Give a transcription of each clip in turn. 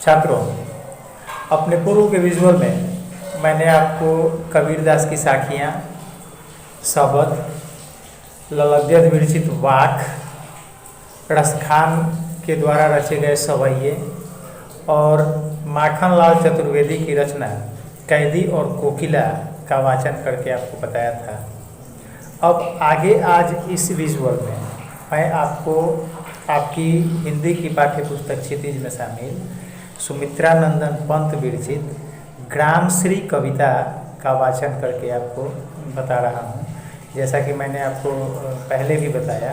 छात्रों, अपने पूर्व के विजुअल में मैंने आपको कबीरदास की साखियाँ, शबद, ललद्यत विरचित वाक, रसखान के द्वारा रचे गए सवैये और माखनलाल चतुर्वेदी की रचना कैदी और कोकिला का वाचन करके आपको बताया था। अब आगे आज इस विजुअल में मैं आपको आपकी हिंदी की पाठ्य पुस्तक क्षितिज में शामिल सुमित्रानंदन पंत विरचित ग्रामश्री कविता का वाचन करके आपको बता रहा हूँ। जैसा कि मैंने आपको पहले भी बताया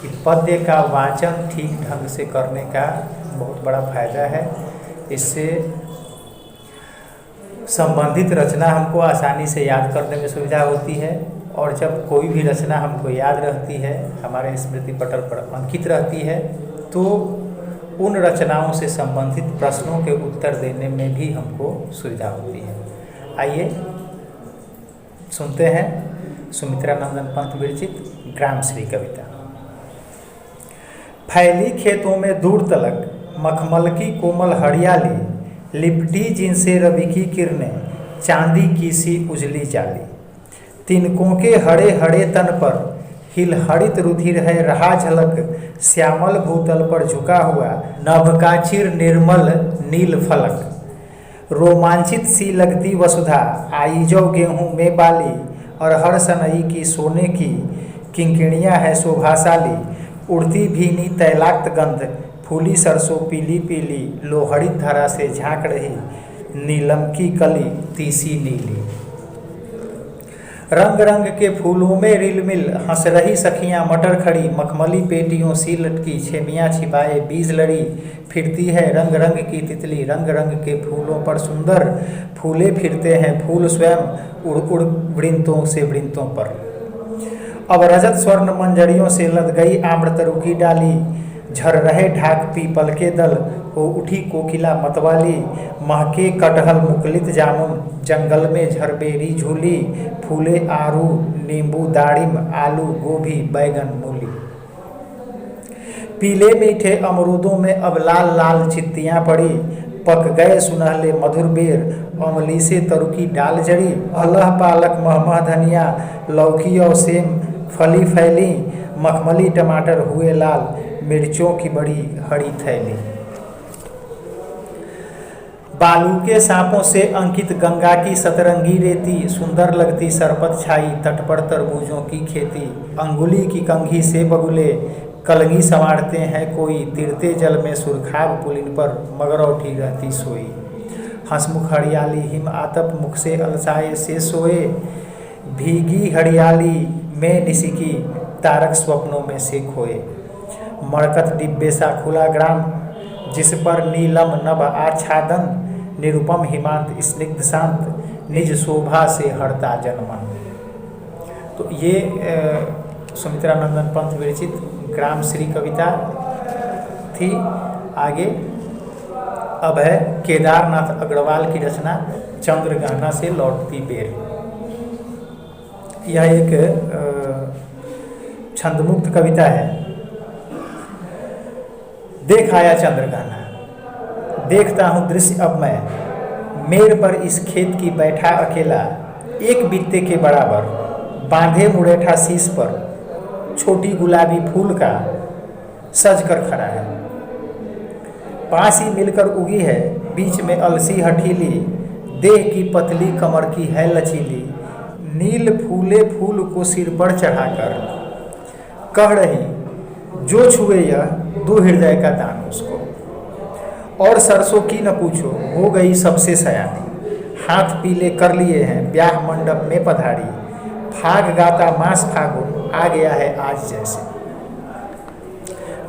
कि पद्य का वाचन ठीक ढंग से करने का बहुत बड़ा फायदा है। इससे संबंधित रचना हमको आसानी से याद करने में सुविधा होती है और जब कोई भी रचना हमको याद रहती है, हमारे स्मृति पटल पर अंकित रहती है, तो उन रचनाओं से संबंधित प्रश्नों के उत्तर देने में भी हमको सुविधा होती है। आइए सुनते हैं सुमित्रानंदन पंत विरचित ग्रामश्री कविता। फैली खेतों में दूर तलक मखमल की कोमल हरियाली, लिपटी जिनसे रवि की किरणें चांदी की सी उजली जाली। तिनकों के हरे हरे तन पर हिल हरित रुधिर है रहा झलक, श्यामल भूतल पर झुका हुआ नभ का चिर निर्मल नील फलक। रोमांचित सी लगती वसुधा आई जो गेहूं में बाली, और हर सनई की सोने की किंकिणियाँ है शोभाशाली। उड़ती भीनी तैलाक्त गंध फूली सरसों पीली पीली, लोहड़ित धरा से झांक रही नीलम की कली तीसी नीली। रंग रंग के फूलों में रिलमिल हंस रही सखियां मटर खड़ी, मखमली पेटियों सी लटकी छेमियाँ छिपाए बीज लड़ी। फिरती है रंग रंग की तितली रंग रंग के फूलों पर सुंदर, फूले फिरते हैं फूल स्वयं उड़ उड़ वृंतों से वृंतों पर। अब रजत स्वर्ण मंजरियों से लद गई आम्रतरु की डाली, झर रहे ढाक पीपल के दल हो उठी कोकिला मतवाली। महके कटहल मुकलित जामुन जंगल में झरबेरी झूली, फूले आरू नींबू दाड़िम आलू गोभी बैगन मूली। पीले मीठे अमरूदों में अब लाल लाल चित्तियाँ पड़ी, पक गए सुनहले मधुर बेर अमली से तरू की डाल जड़ी। अल्लाह पालक महमह धनिया लौकी और सेम फली फैली, मखमली टमाटर हुए लाल मिर्चों की बड़ी हरी थैली। बालू के सांपों से अंकित गंगा की सतरंगी रेती, सुंदर लगती सरपत छाई तट पर तरबूजों की खेती। अंगुली की कंघी से बगुले कलगी संवारते हैं कोई, तिरते जल में सुरखाब पुलिन पर मगरौठी रहती सोई। हंसमुख हरियाली हिम आतप मुख से अलसाए से सोए, भीगी हरियाली में निसिकी तारक स्वप्नों में से खोए। मरकत डिब्बे सा खुला ग्राम जिस पर नीलम नभ आच्छादन, निरुपम हिमांत स्निग्ध शांत निज शोभा से हरता जनमन। तो ये सुमित्रानंदन पंत विरचित ग्रामश्री कविता थी। आगे अब है केदारनाथ अग्रवाल की रचना चंद्रगहना से लौटती बेर। यह एक छंदमुक्त कविता है। देख आया चंद्रगहना, देखता हूँ दृश्य अब मैं, मेड़ पर इस खेत की बैठा अकेला, एक बित्ते के बराबर बांधे मुड़ेठा शीश पर छोटी गुलाबी फूल का सज कर खड़ा है। पास ही मिलकर उगी है बीच में अलसी हठीली, देह की पतली कमर की है लचीली। नील फूले फूल को सिर पर चढ़ाकर कह रही जो छुए यह दो हृदय का दान उसको। और सरसों की न पूछो हो गई सबसे सयानी, हाथ पीले कर लिए हैं ब्याह मंडप में पधारी। फाग गाता मास फागुन आ गया है आज जैसे,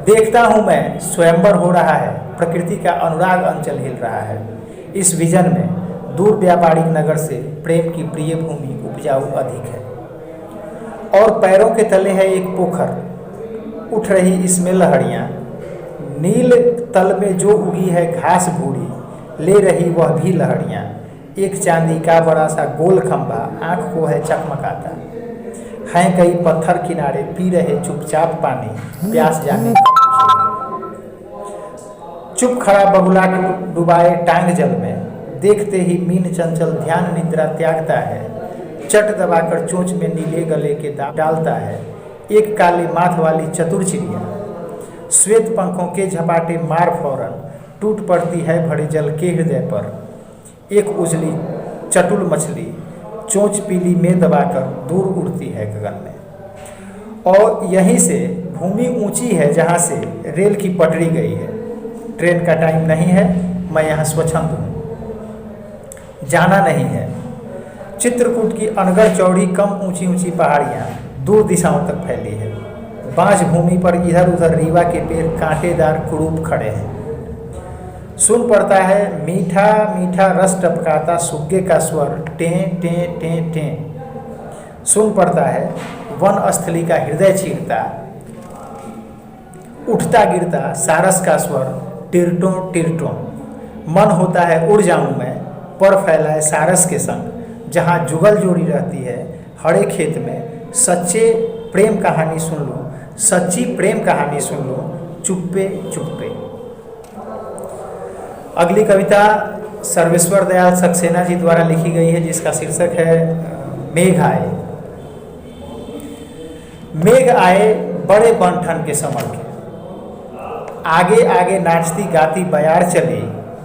देखता हूँ मैं स्वयंवर हो रहा है, प्रकृति का अनुराग अंचल हिल रहा है। इस विजन में दूर व्यापारिक नगर से प्रेम की प्रिय भूमि उपजाऊ अधिक है, और पैरों के तले है एक पोखर उठ रही इसमें लहड़ियाँ। नील तल में जो उगी है घास भूरी, ले रही वह भी लहड़ियाँ। एक चांदी का बड़ा सा गोल खंभा आँख को है चकमकाता, हैं कई पत्थर किनारे पी रहे चुपचाप पानी, प्यास जाने चुप खड़ा बगुला डुबाए टांग जल में, देखते ही मीन चंचल ध्यान निद्रा त्यागता है। चट दबाकर चोंच में नीले गले के दाग डालता है। एक काले माथ वाली चतुर चिड़िया श्वेत पंखों के झपाटे मार फौरन टूट पड़ती है भरे जल के हृदय पर। एक उजली चटुल मछली चोंच पीली में दबाकर दूर उड़ती है गगन में। और यहीं से भूमि ऊंची है जहाँ से रेल की पटरी गई है। ट्रेन का टाइम नहीं है, मैं यहाँ स्वच्छंद हूँ, जाना नहीं है। चित्रकूट की अनगढ़ चौड़ी कम ऊंची ऊंची पहाड़ियाँ दूर दिशाओं तक फैली है। बांझ भूमि पर इधर उधर रीवा के पेड़ कांटेदार कुरूप खड़े हैं। सुन पड़ता है मीठा मीठा रस टपकाता सुग्गे का स्वर टें टें टें टें। सुन पड़ता है वन स्थली का हृदय चीरता उठता गिरता सारस का स्वर टिरटों टिरटों। मन होता है उड़ जाऊं मैं पर फैलाए सारस के संग, जहाँ जुगल जोड़ी रहती है हरे खेत में। सच्चे प्रेम कहानी सुन लो, सच्ची प्रेम कहानी सुन लो, चुप्पे चुप्पे। अगली कविता सर्वेश्वर दयाल सक्सेना जी द्वारा लिखी गई है, जिसका शीर्षक है मेघ आए। मेघ आए बड़े बनठन के समर के, आगे आगे नाचती गाती बयार चली।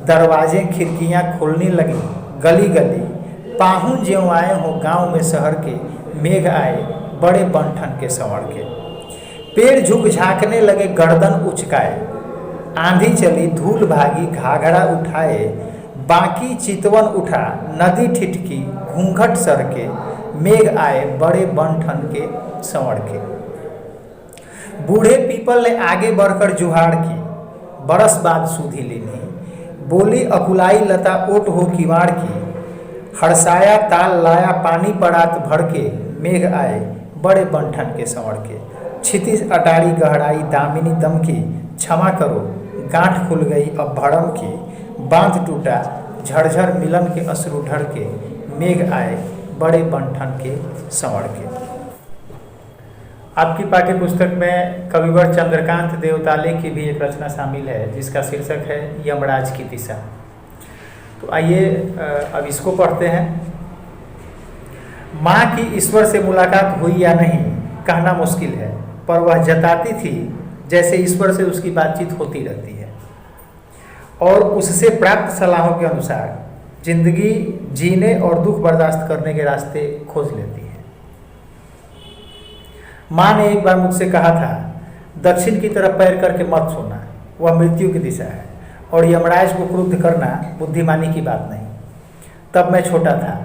दरवाजे खिड़कियां खुलने लगी गली गली, पाहुन ज्यों आए हो गांव में शहर के। मेघ आए बड़े बनठन के संवर के। पेड़ झुक झांकने लगे गर्दन उचकाए, आंधी चली धूल भागी घाघरा उठाए। बाकी चितवन उठा नदी ठिठकी घूंघट सर के। मेघ आए बड़े बनठन के संवर के। बूढ़े पीपल ने आगे बढ़कर जुहाड़ की, बरस बाद सूधी लेनी। बोली अकुलाई लता ओट हो किवाड़ की, हड़साया ताल लाया पानी पड़ात भर के। मेघ आए बड़े बनठन के संवर के। क्षितिज अटारी गहराई दामिनी दम की, क्षमा करो गांठ खुल गई अब भड़म की। बांध टूटा झरझर मिलन के अश्रु ढर के। मेघ आए बड़े बनठन के संवर के। आपकी पाठ्य पुस्तक में कविवर चंद्रकांत देवताले की भी एक रचना शामिल है, जिसका शीर्षक है यमराज की दिशा। तो आइए अब इसको पढ़ते हैं। माँ की ईश्वर से मुलाकात हुई या नहीं कहना मुश्किल है, पर वह जताती थी जैसे ईश्वर से उसकी बातचीत होती रहती है और उससे प्राप्त सलाहों के अनुसार जिंदगी जीने और दुख बर्दाश्त करने के रास्ते खोज लेती है। माँ ने एक बार मुझसे कहा था, दक्षिण की तरफ पैर करके मत सोना, वह मृत्यु की दिशा है और यमराज को क्रुद्ध करना बुद्धिमानी की बात नहीं। तब मैं छोटा था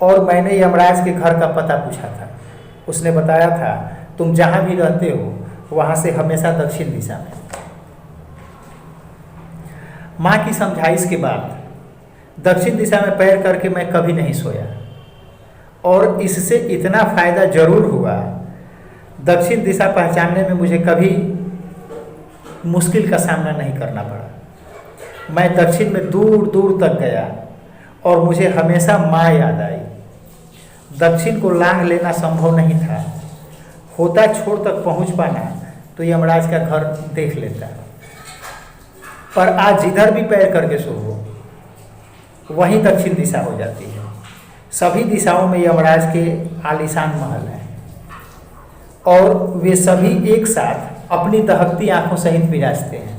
और मैंने यमराज के घर का पता पूछा था। उसने बताया था, तुम जहाँ भी रहते हो वहाँ से हमेशा दक्षिण दिशा में। माँ की समझाइश के बाद दक्षिण दिशा में पैर करके मैं कभी नहीं सोया और इससे इतना फायदा जरूर हुआ, दक्षिण दिशा पहचानने में मुझे कभी मुश्किल का सामना नहीं करना पड़ा। मैं दक्षिण में दूर दूर तक गया और मुझे हमेशा माँ याद आई। दक्षिण को लांघ लेना संभव नहीं था, होता छोर तक पहुँच पाना तो यमराज का घर देख लेता। पर आज जिधर भी पैर करके सोओ वहीं दक्षिण दिशा हो जाती है। सभी दिशाओं में यमराज के आलीशान महल हैं और वे सभी एक साथ अपनी दहकती आंखों सहित विराजते हैं।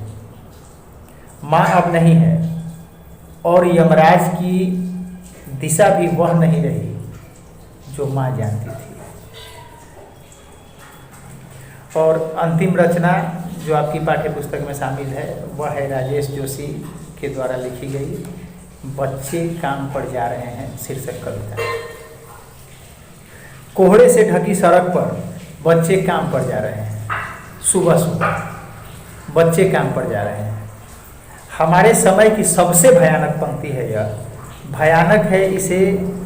माँ अब नहीं है और यमराज की दिशा भी वह नहीं रही जो माँ जानती थी। और अंतिम रचना जो आपकी पाठ्य पुस्तक में शामिल है वह है राजेश जोशी के द्वारा लिखी गई बच्चे काम पर जा रहे हैं शीर्षक कविता। कोहरे से ढकी सड़क पर बच्चे काम पर जा रहे हैं। सुबह सुबह बच्चे काम पर जा रहे हैं। हमारे समय की सबसे भयानक पंक्ति है यह। भयानक है इसे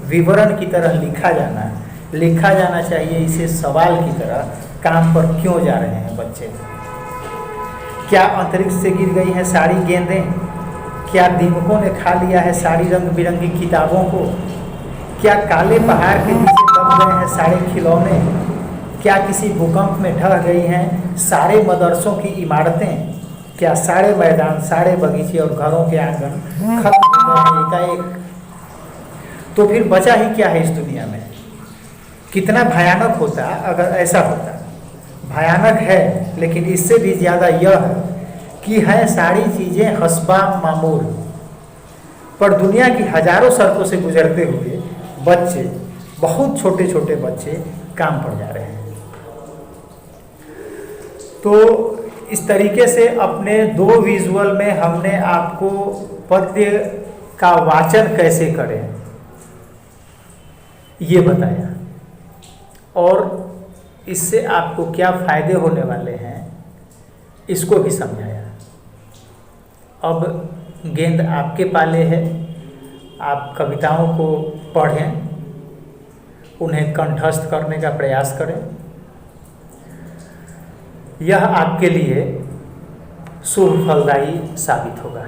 विवरण की तरह लिखा जाना चाहिए इसे सवाल की तरह। काम पर क्यों जा रहे हैं बच्चे? क्या अंतरिक्ष से गिर गई हैं सारी गेंदें? क्या दीमकों ने खा लिया है सारी रंग बिरंगी किताबों को? क्या काले पहाड़ के नीचे दब गए हैं सारे खिलौने? क्या किसी भूकंप में ढह गई हैं सारे मदरसों की इमारतें? क्या सारे मैदान, सारे बगीचे और घरों के आंगन खत्म हो गए एकाएक? तो फिर बचा ही क्या है इस दुनिया में? कितना भयानक होता अगर ऐसा होता। भयानक है, लेकिन इससे भी ज़्यादा यह है कि है सारी चीज़ें हस्बा मामूल, पर दुनिया की हजारों सड़कों से गुजरते हुए बच्चे, बहुत छोटे छोटे बच्चे काम पर जा रहे हैं। तो इस तरीके से अपने 2 विजुअल में हमने आपको पद्य का वाचन कैसे करें ये बताया, और इससे आपको क्या फायदे होने वाले हैं इसको भी समझाया। अब गेंद आपके पाले है, आप कविताओं को पढ़ें, उन्हें कंठस्थ करने का प्रयास करें। यह आपके लिए शुभ फलदायी साबित होगा।